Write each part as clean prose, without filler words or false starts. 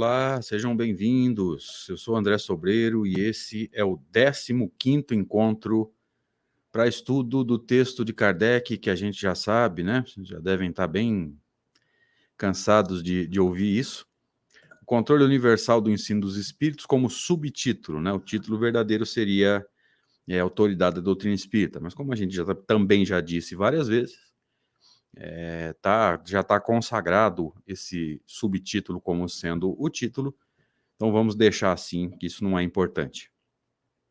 Olá, sejam bem-vindos. Eu sou André Sobreiro e esse é o 15º encontro para estudo do texto de Kardec, que a gente já sabe, né? Vocês já devem estar bem cansados de ouvir isso. O controle universal do ensino dos espíritos como subtítulo, né? O título verdadeiro seria Autoridade da Doutrina Espírita, mas como a gente também já disse várias vezes, já está consagrado esse subtítulo como sendo o título. Então vamos deixar assim, que isso não é importante.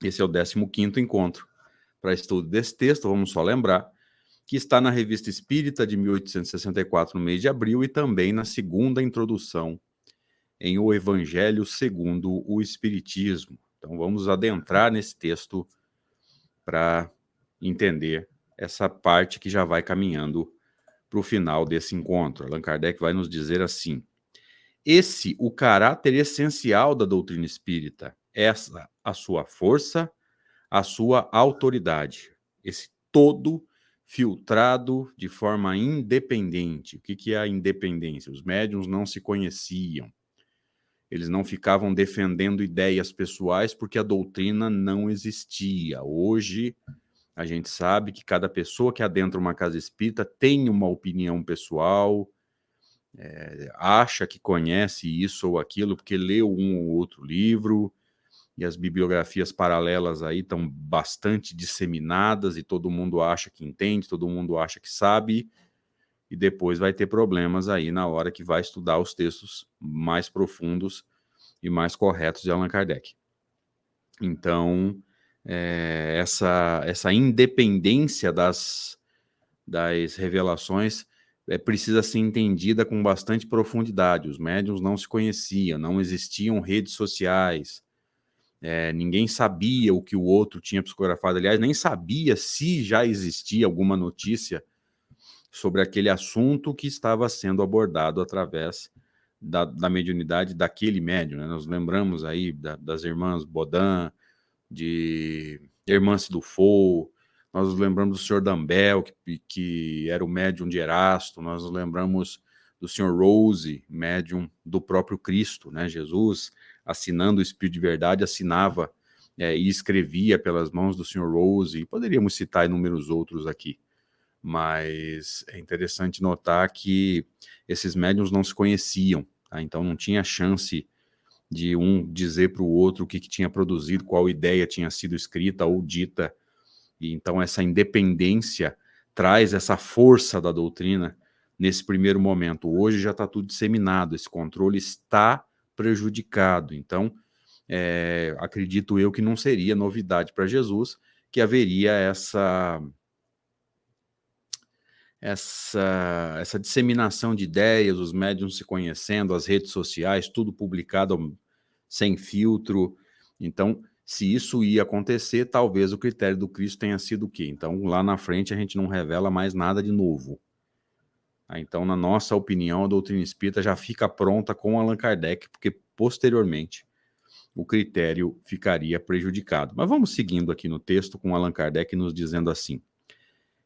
Esse é o 15º encontro para estudo desse texto. Vamos só lembrar que está na Revista Espírita de 1864, no mês de abril, e também na segunda introdução em O Evangelho segundo o Espiritismo. Então vamos adentrar nesse texto para entender essa parte que já vai caminhando para o final desse encontro. Allan Kardec vai nos dizer assim: o caráter essencial da doutrina espírita, essa a sua força, a sua autoridade, esse todo filtrado de forma independente. O que é a independência? Os médiuns não se conheciam, eles não ficavam defendendo ideias pessoais porque a doutrina não existia. Hoje, a gente sabe que cada pessoa que adentra uma casa espírita tem uma opinião pessoal, acha que conhece isso ou aquilo porque leu um ou outro livro, e as bibliografias paralelas aí estão bastante disseminadas e todo mundo acha que entende, todo mundo acha que sabe, e depois vai ter problemas aí na hora que vai estudar os textos mais profundos e mais corretos de Allan Kardec. Então, essa independência das revelações precisa ser entendida com bastante profundidade. Os médiuns não se conheciam, não existiam redes sociais, ninguém sabia o que o outro tinha psicografado. Aliás, nem sabia se já existia alguma notícia sobre aquele assunto que estava sendo abordado através da mediunidade daquele médium, né? Nós lembramos aí das irmãs Bodin, de Hermance Dufour, nós nos lembramos do Sr. Dambel, que era o médium de Erasto, nós nos lembramos do Sr. Rose, médium do próprio Cristo, né? Jesus, assinando o Espírito de Verdade, assinava e escrevia pelas mãos do Sr. Rose, e poderíamos citar inúmeros outros aqui, mas é interessante notar que esses médiums não se conheciam, tá? Então não tinha chance de um dizer para o outro o que tinha produzido, qual ideia tinha sido escrita ou dita. E então essa independência traz essa força da doutrina nesse primeiro momento. Hoje já está tudo disseminado, esse controle está prejudicado. Então, acredito eu que não seria novidade para Jesus que haveria essa disseminação de ideias, os médiuns se conhecendo, as redes sociais, tudo publicado sem filtro. Então, se isso ia acontecer, talvez o critério do Cristo tenha sido o quê? Então, lá na frente, a gente não revela mais nada de novo. Então, na nossa opinião, a doutrina espírita já fica pronta com Allan Kardec, porque, posteriormente, o critério ficaria prejudicado. Mas vamos seguindo aqui no texto com Allan Kardec nos dizendo assim: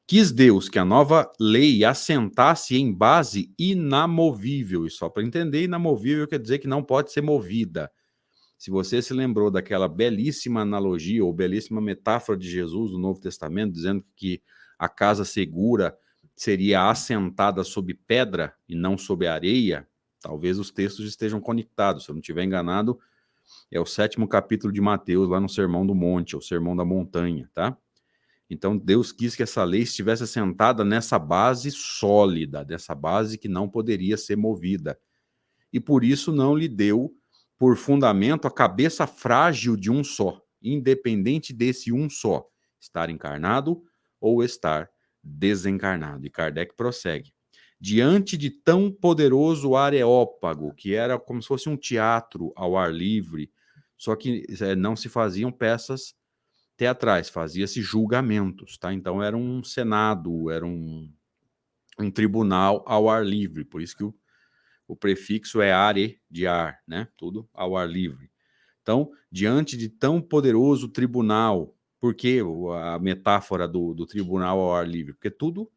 quis Deus que a nova lei assentasse em base inamovível. E só para entender, inamovível quer dizer que não pode ser movida. Se você se lembrou daquela belíssima analogia ou belíssima metáfora de Jesus no Novo Testamento, dizendo que a casa segura seria assentada sob pedra e não sob areia, talvez os textos estejam conectados. Se eu não estiver enganado, é o 7º capítulo de Mateus, lá no Sermão do Monte, ou Sermão da Montanha, tá? Então, Deus quis que essa lei estivesse assentada nessa base sólida, dessa base que não poderia ser movida. E por isso não lhe deu por fundamento a cabeça frágil de um só, independente desse um só, estar encarnado ou estar desencarnado. E Kardec prossegue: diante de tão poderoso areópago, que era como se fosse um teatro ao ar livre, só que não se faziam peças teatrais, fazia-se julgamentos, tá? Então era um senado, era um tribunal ao ar livre, por isso que o prefixo é are, de ar, né? Tudo ao ar livre. Então, diante de tão poderoso tribunal, por que a metáfora do tribunal ao ar livre? Porque tudo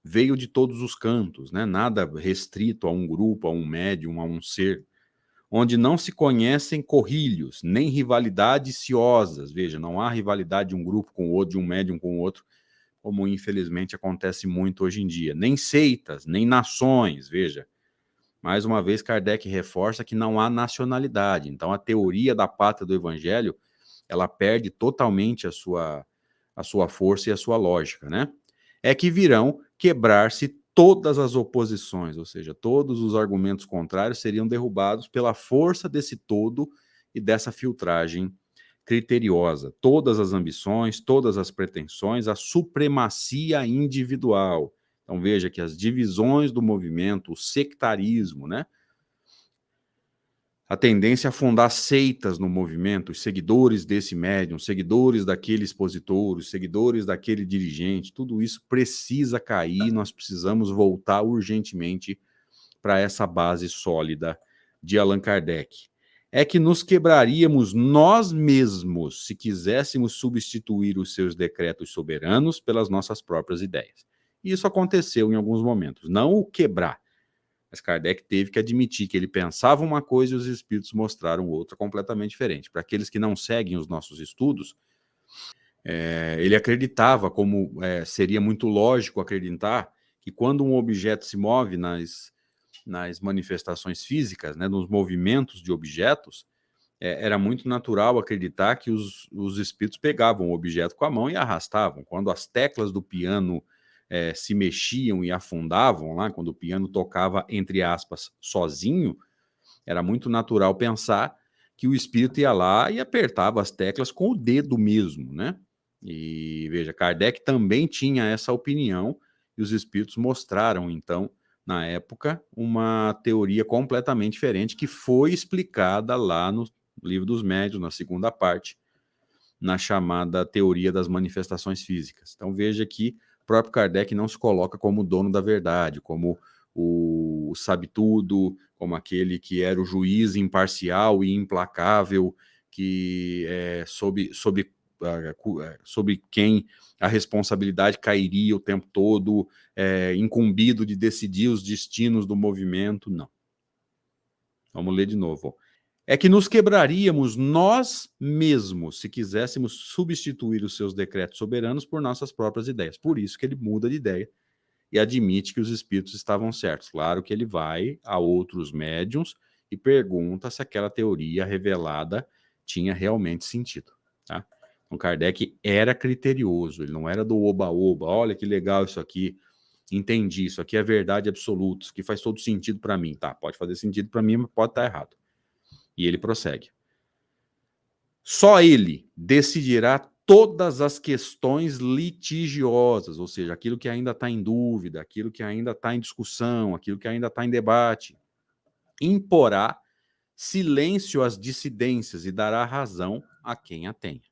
veio de todos os cantos, né? Nada restrito a um grupo, a um médium, a um ser. onde não se conhecem corrilhos, nem rivalidades ciosas. Veja, não há rivalidade de um grupo com o outro, de um médium com o outro, como infelizmente acontece muito hoje em dia. Nem seitas, nem nações, veja. Mais uma vez, Kardec reforça que não há nacionalidade. Então, a teoria da pátria do evangelho, ela perde totalmente a sua força e a sua lógica, né? É que virão quebrar-se todas as oposições, ou seja, todos os argumentos contrários seriam derrubados pela força desse todo e dessa filtragem criteriosa. Todas as ambições, todas as pretensões, a supremacia individual. Então veja que as divisões do movimento, o sectarismo, né? A tendência a fundar seitas no movimento, os seguidores desse médium, seguidores daquele expositor, os seguidores daquele dirigente, tudo isso precisa cair, nós precisamos voltar urgentemente para essa base sólida de Allan Kardec. É que nos quebraríamos nós mesmos se quiséssemos substituir os seus decretos soberanos pelas nossas próprias ideias. E isso aconteceu em alguns momentos. Não o quebrar, mas Kardec teve que admitir que ele pensava uma coisa e os espíritos mostraram outra completamente diferente. Para aqueles que não seguem os nossos estudos, ele acreditava, como seria muito lógico acreditar, que quando um objeto se move nas manifestações físicas, né, nos movimentos de objetos, era muito natural acreditar que os espíritos pegavam o objeto com a mão e arrastavam. Quando as teclas do piano se mexiam e afundavam lá, quando o piano tocava, entre aspas, sozinho, era muito natural pensar que o espírito ia lá e apertava as teclas com o dedo mesmo, né? E veja, Kardec também tinha essa opinião e os espíritos mostraram, então, na época, uma teoria completamente diferente que foi explicada lá no Livro dos Médiuns, na segunda parte, na chamada teoria das manifestações físicas. Então veja que o próprio Kardec não se coloca como dono da verdade, como o sabe-tudo, como aquele que era o juiz imparcial e implacável, que sobre quem a responsabilidade cairia o tempo todo, incumbido de decidir os destinos do movimento. Não. Vamos ler de novo. É que nos quebraríamos nós mesmos se quiséssemos substituir os seus decretos soberanos por nossas próprias ideias. Por isso que ele muda de ideia e admite que os espíritos estavam certos. Claro que ele vai a outros médiuns e pergunta se aquela teoria revelada tinha realmente sentido. Tá? Então, Kardec era criterioso, ele não era do oba-oba, olha que legal isso aqui, entendi, isso aqui é verdade absoluta, isso aqui faz todo sentido para mim. Tá, pode fazer sentido para mim, mas pode estar errado. E ele prossegue. Só ele decidirá todas as questões litigiosas, ou seja, aquilo que ainda está em dúvida, aquilo que ainda está em discussão, aquilo que ainda está em debate. Imporá silêncio às dissidências e dará razão a quem a tenha.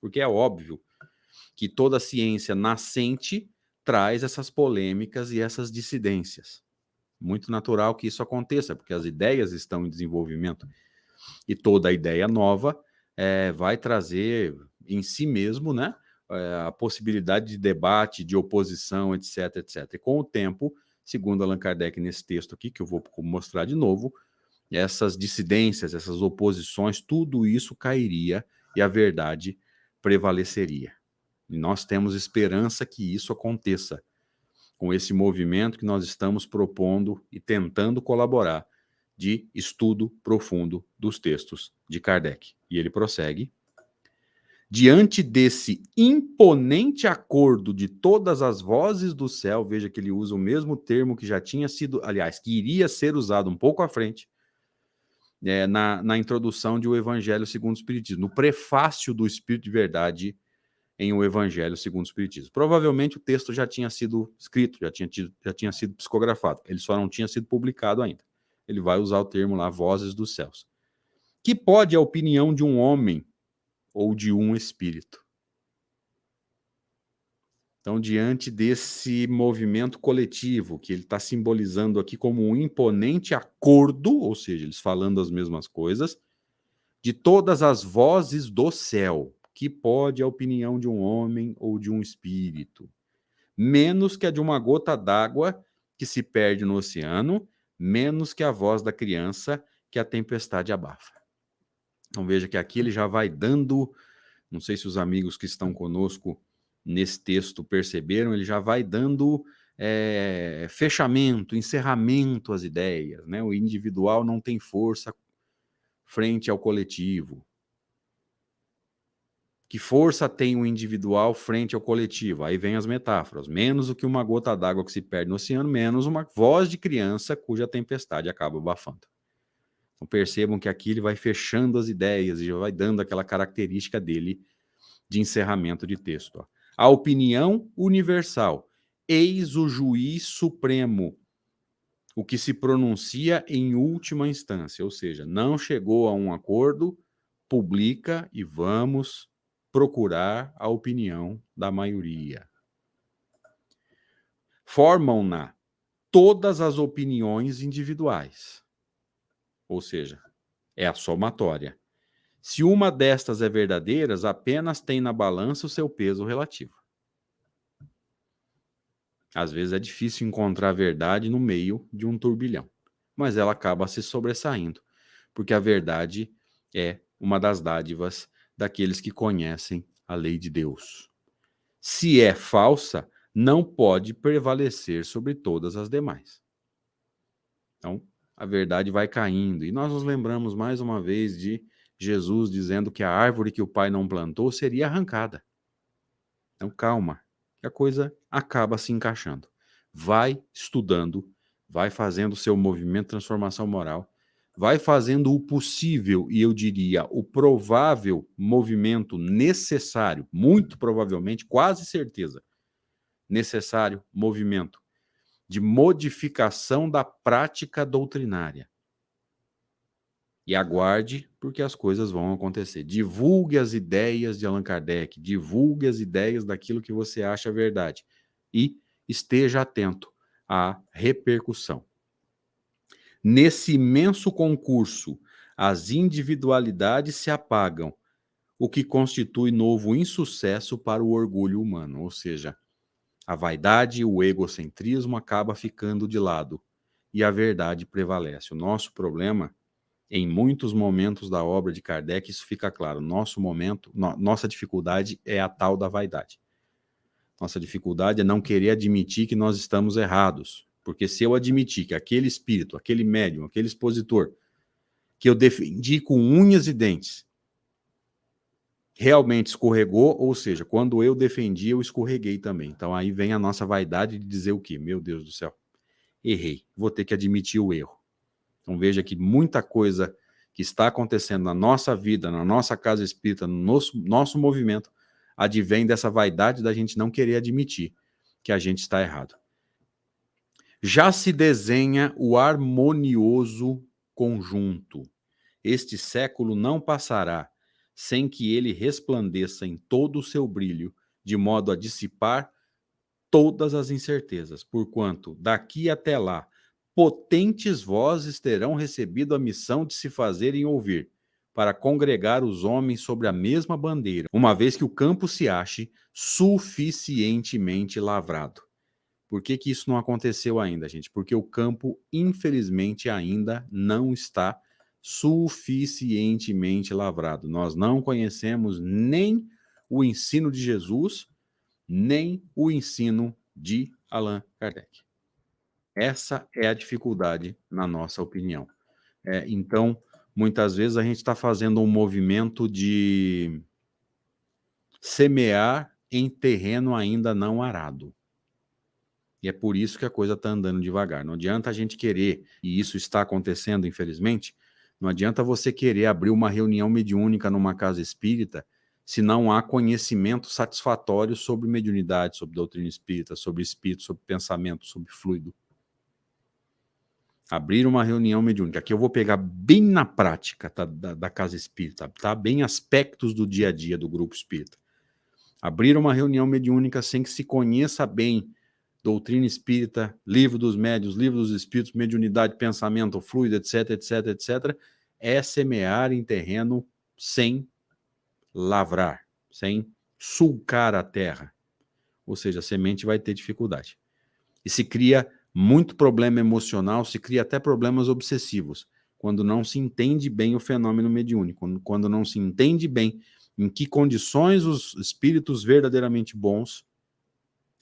Porque é óbvio que toda ciência nascente traz essas polêmicas e essas dissidências. Muito natural que isso aconteça, porque as ideias estão em desenvolvimento e toda ideia nova vai trazer em si mesmo, né, a possibilidade de debate, de oposição, etc, etc. E com o tempo, segundo Allan Kardec nesse texto aqui, que eu vou mostrar de novo, essas dissidências, essas oposições, tudo isso cairia e a verdade prevaleceria. E nós temos esperança que isso aconteça com esse movimento que nós estamos propondo e tentando colaborar de estudo profundo dos textos de Kardec. E ele prossegue. Diante desse imponente acordo de todas as vozes do céu, veja que ele usa o mesmo termo que já tinha sido, aliás, que iria ser usado um pouco à frente, na introdução de O Evangelho segundo o Espiritismo, no prefácio do Espírito de Verdade em O Evangelho segundo o Espiritismo. Provavelmente o texto já tinha sido escrito, já tinha sido psicografado, ele só não tinha sido publicado ainda. Ele vai usar o termo lá, vozes dos céus. Que pode a opinião de um homem ou de um espírito? Então, diante desse movimento coletivo, que ele está simbolizando aqui como um imponente acordo, ou seja, eles falando as mesmas coisas, de todas as vozes do céu, que pode a opinião de um homem ou de um espírito, menos que a de uma gota d'água que se perde no oceano, menos que a voz da criança que a tempestade abafa. Então veja que aqui ele já vai dando, não sei se os amigos que estão conosco nesse texto perceberam, ele já vai dando fechamento, encerramento às ideias, né? O individual não tem força frente ao coletivo. Que força tem o individual frente ao coletivo? Aí vem as metáforas. Menos do que uma gota d'água que se perde no oceano, menos uma voz de criança cuja tempestade acaba abafando. Então percebam que aqui ele vai fechando as ideias e já vai dando aquela característica dele de encerramento de texto. Ó. A opinião universal. Eis o juiz supremo, o que se pronuncia em última instância. Ou seja, não chegou a um acordo, publica e vamos procurar a opinião da maioria. Formam-na todas as opiniões individuais. Ou seja, é a somatória. Se uma destas é verdadeira, apenas tem na balança o seu peso relativo. Às vezes é difícil encontrar a verdade no meio de um turbilhão, mas ela acaba se sobressaindo, porque a verdade é uma das dádivas daqueles que conhecem a lei de Deus. Se é falsa, não pode prevalecer sobre todas as demais. Então, a verdade vai caindo. E nós nos lembramos mais uma vez de Jesus dizendo que a árvore que o Pai não plantou seria arrancada. Então, calma, que a coisa acaba se encaixando. Vai estudando, vai fazendo o seu movimento de transformação moral, vai fazendo o possível e eu diria o provável movimento necessário, muito provavelmente, quase certeza, necessário movimento de modificação da prática doutrinária. E aguarde, porque as coisas vão acontecer. Divulgue as ideias de Allan Kardec, divulgue as ideias daquilo que você acha verdade. E esteja atento à repercussão. Nesse imenso concurso, as individualidades se apagam, o que constitui novo insucesso para o orgulho humano. Ou seja, a vaidade e o egocentrismo acabam ficando de lado e a verdade prevalece. O nosso problema, em muitos momentos da obra de Kardec, isso fica claro. Nossa dificuldade é a tal da vaidade. Nossa dificuldade é não querer admitir que nós estamos errados. Porque se eu admitir que aquele espírito, aquele médium, aquele expositor, que eu defendi com unhas e dentes, realmente escorregou, ou seja, quando eu defendi, eu escorreguei também. Então aí vem a nossa vaidade de dizer o quê? Meu Deus do céu, errei, vou ter que admitir o erro. Então veja que muita coisa que está acontecendo na nossa vida, na nossa casa espírita, no nosso movimento, advém dessa vaidade da gente não querer admitir que a gente está errado. Já se desenha o harmonioso conjunto. Este século não passará sem que ele resplandeça em todo o seu brilho, de modo a dissipar todas as incertezas, porquanto, daqui até lá, potentes vozes terão recebido a missão de se fazerem ouvir, para congregar os homens sobre a mesma bandeira, uma vez que o campo se ache suficientemente lavrado. Por que isso não aconteceu ainda, gente? Porque o campo, infelizmente, ainda não está suficientemente lavrado. Nós não conhecemos nem o ensino de Jesus, nem o ensino de Allan Kardec. Essa é a dificuldade, na nossa opinião. Então, muitas vezes a gente está fazendo um movimento de semear em terreno ainda não arado. E é por isso que a coisa está andando devagar. Não adianta a gente querer, e isso está acontecendo, infelizmente, não adianta você querer abrir uma reunião mediúnica numa casa espírita se não há conhecimento satisfatório sobre mediunidade, sobre doutrina espírita, sobre espírito, sobre pensamento, sobre fluido. Abrir uma reunião mediúnica. Aqui eu vou pegar bem na prática, tá, da casa espírita, tá? Bem aspectos do dia a dia do grupo espírita. Abrir uma reunião mediúnica sem que se conheça bem doutrina espírita, livro dos médiuns, livro dos espíritos, mediunidade, pensamento, fluido, etc, etc, etc, é semear em terreno sem lavrar, sem sulcar a terra. Ou seja, a semente vai ter dificuldade. E se cria muito problema emocional, se cria até problemas obsessivos, quando não se entende bem o fenômeno mediúnico, quando não se entende bem em que condições os espíritos verdadeiramente bons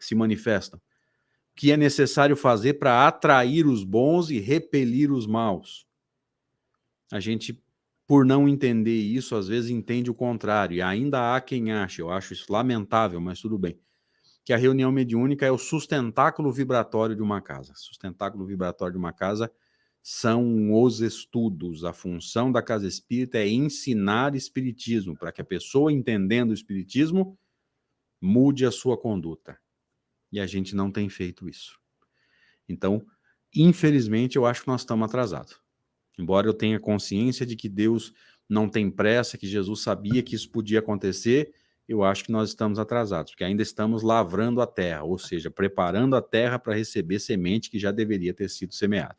se manifestam. O que é necessário fazer para atrair os bons e repelir os maus. A gente, por não entender isso, às vezes entende o contrário, e ainda há quem ache, eu acho isso lamentável, mas tudo bem, que a reunião mediúnica é o sustentáculo vibratório de uma casa. Sustentáculo vibratório de uma casa são os estudos. A função da casa espírita é ensinar espiritismo, para que a pessoa, entendendo o espiritismo, mude a sua conduta. E a gente não tem feito isso. Então, infelizmente, eu acho que nós estamos atrasados. Embora eu tenha consciência de que Deus não tem pressa, que Jesus sabia que isso podia acontecer, eu acho que nós estamos atrasados, porque ainda estamos lavrando a terra, ou seja, preparando a terra para receber semente que já deveria ter sido semeada.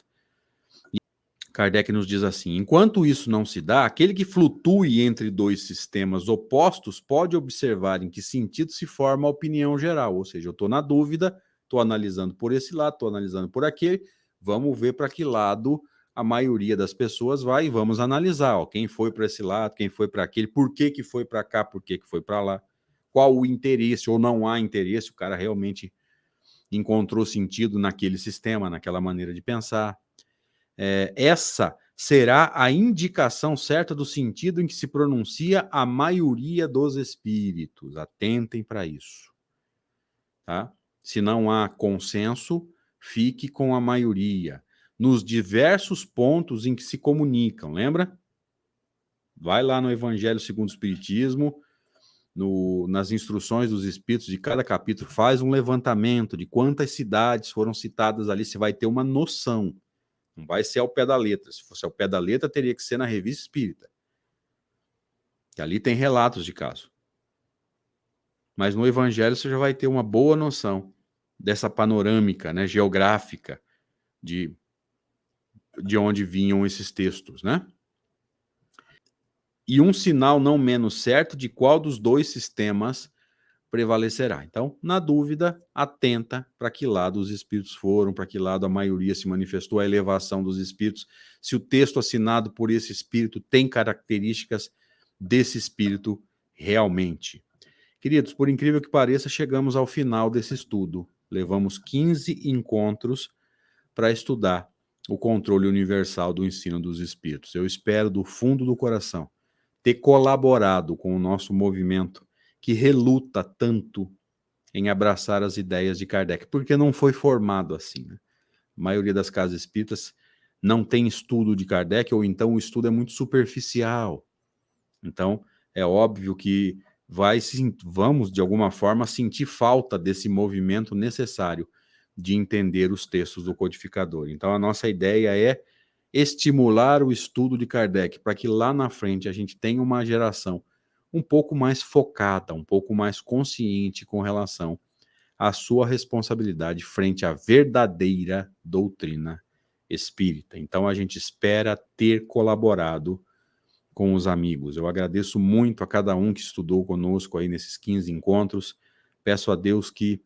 Kardec nos diz assim: enquanto isso não se dá, aquele que flutue entre dois sistemas opostos pode observar em que sentido se forma a opinião geral, ou seja, eu estou na dúvida, estou analisando por esse lado, estou analisando por aquele, vamos ver para que lado a maioria das pessoas vai e vamos analisar, ó, quem foi para esse lado, quem foi para aquele, por que foi para cá, por que foi para lá, qual o interesse ou não há interesse, o cara realmente encontrou sentido naquele sistema, naquela maneira de pensar. Essa será a indicação certa do sentido em que se pronuncia a maioria dos espíritos. Atentem para isso. Tá? Se não há consenso, fique com a maioria. Nos diversos pontos em que se comunicam, lembra? Vai lá no Evangelho segundo o Espiritismo, nas instruções dos Espíritos de cada capítulo, faz um levantamento de quantas cidades foram citadas ali, você vai ter uma noção. Não vai ser ao pé da letra. Se fosse ao pé da letra, teria que ser na Revista Espírita. Que ali tem relatos de caso. Mas no Evangelho você já vai ter uma boa noção dessa panorâmica, né, geográfica de onde vinham esses textos, né? E um sinal não menos certo de qual dos dois sistemas prevalecerá. Então, na dúvida, atenta para que lado os espíritos foram, para que lado a maioria se manifestou, a elevação dos espíritos, se o texto assinado por esse espírito tem características desse espírito realmente. Queridos, por incrível que pareça, chegamos ao final desse estudo. Levamos 15 encontros para estudar o controle universal do ensino dos espíritos. Eu espero do fundo do coração ter colaborado com o nosso movimento que reluta tanto em abraçar as ideias de Kardec, porque não foi formado assim. Né? A maioria das casas espíritas não tem estudo de Kardec, ou então o estudo é muito superficial. Então, é óbvio que vamos, de alguma forma, sentir falta desse movimento necessário de entender os textos do codificador. Então, a nossa ideia é estimular o estudo de Kardec, para que lá na frente a gente tenha uma geração um pouco mais focada, um pouco mais consciente com relação à sua responsabilidade frente à verdadeira doutrina espírita. Então, a gente espera ter colaborado com os amigos. Eu agradeço muito a cada um que estudou conosco aí nesses 15 encontros. Peço a Deus que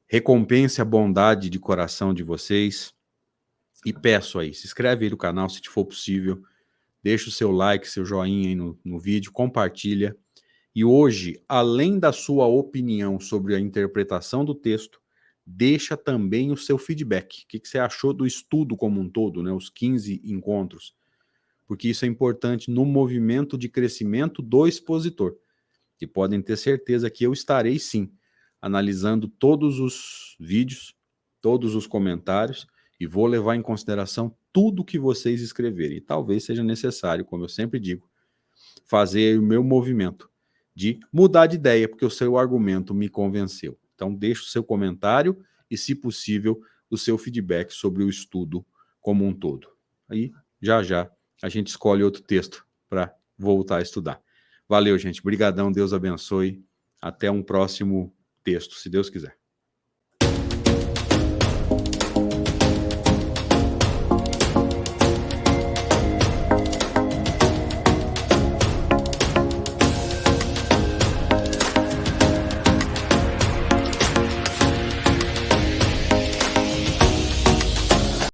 recompense a bondade de coração de vocês. E peço aí, se inscreve aí no canal se te for possível, deixa o seu like, seu joinha aí no vídeo, compartilha. E hoje, além da sua opinião sobre a interpretação do texto, deixa também o seu feedback. O que você achou do estudo como um todo, né? Os 15 encontros. Porque isso é importante no movimento de crescimento do expositor. E podem ter certeza que eu estarei sim, analisando todos os vídeos, todos os comentários, e vou levar em consideração tudo que vocês escreverem. E talvez seja necessário, como eu sempre digo, fazer o meu movimento de mudar de ideia, porque o seu argumento me convenceu. Então, deixe o seu comentário e, se possível, o seu feedback sobre o estudo como um todo. Aí, já a gente escolhe outro texto para voltar a estudar. Valeu, gente. Brigadão. Deus abençoe. Até um próximo texto, se Deus quiser.